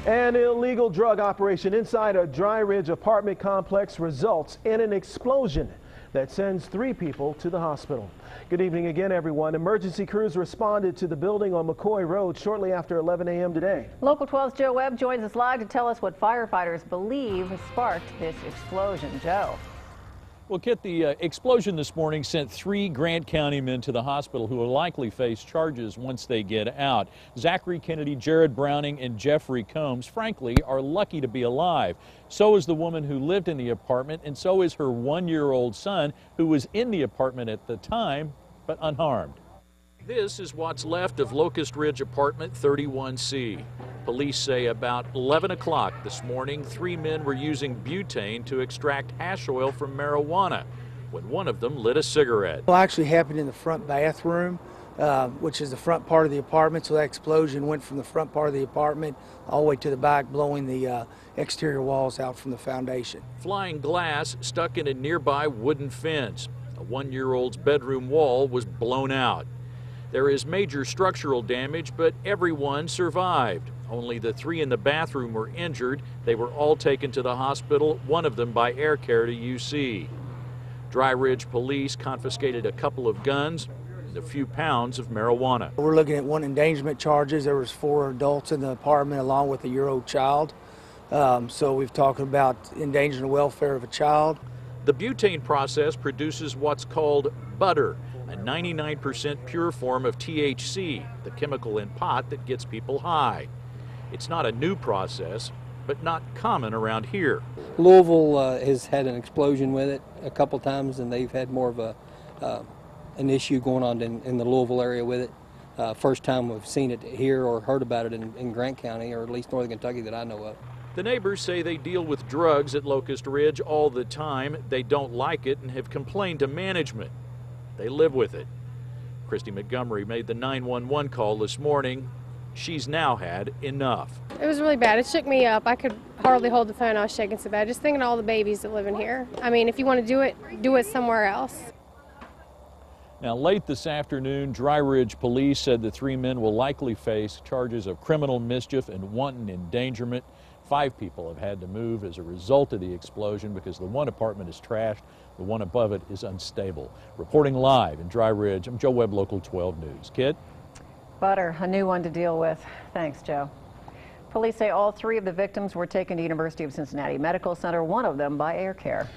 An illegal drug operation inside a Dry Ridge apartment complex results in an explosion that sends 3 people to the hospital. Good evening again, everyone. Emergency crews responded to the building on McCoy Road shortly after 11 a.m. today. Local 12's Joe Webb joins us live to tell us what firefighters believe sparked this explosion. Joe. Well, Kit, the explosion this morning sent 3 Grant County men to the hospital who will likely face charges once they get out. Zachary Kennedy, Jarrod Browning, and Jeffery frankly, are lucky to be alive. So is the woman who lived in the apartment, and so is her 1-year-old son, who was in the apartment at the time, but unharmed. This is what's left of Locust Ridge Apartment 31C. Police say about 11 o'clock this morning, 3 men were using butane to extract hash oil from marijuana when one of them lit a cigarette. Well, it actually happened in the front bathroom, which is the front part of the apartment. So that explosion went from the front part of the apartment all the way to the back, blowing the exterior walls out from the foundation. Flying glass stuck in a nearby wooden fence. A 1-year-old's bedroom wall was blown out. There is major structural damage, but everyone survived. Only the 3 in the bathroom were injured. They were all taken to the hospital, one of them by air care to UC. Dry Ridge police confiscated a couple of guns and a few pounds of marijuana. We're looking at 1 endangerment charges. There was 4 adults in the apartment along with a year-old child. So we've talked about endangering the welfare of a child. The butane process produces what's called butter, a 99% pure form of THC, the chemical in pot that gets people high. It's not a new process, but not common around here. Louisville has had an explosion with it a couple times, and they've had more of an issue going on in the Louisville area with it. First time we've seen it here or heard about it in Grant County, or at least Northern Kentucky that I know of. The neighbors say they deal with drugs at Locust Ridge all the time. They don't like it and have complained to management. They live with it. Christy Montgomery made the 911 call this morning. She's now had enough. It was really bad. It shook me up. I could hardly hold the phone. I was shaking so bad. Just thinking of all the babies that live in here. I mean, if you want to do it somewhere else. Now, late this afternoon, Dry Ridge police said the 3 men will likely face charges of criminal mischief and wanton endangerment. 5 people have had to move as a result of the explosion because the one apartment is trashed, the one above it is unstable. Reporting live in Dry Ridge, I'm Joe Webb, Local 12 News. Kid? Butter, a new one to deal with. Thanks, Joe. Police say all 3 of the victims were taken to University of Cincinnati Medical Center, one of them by air care.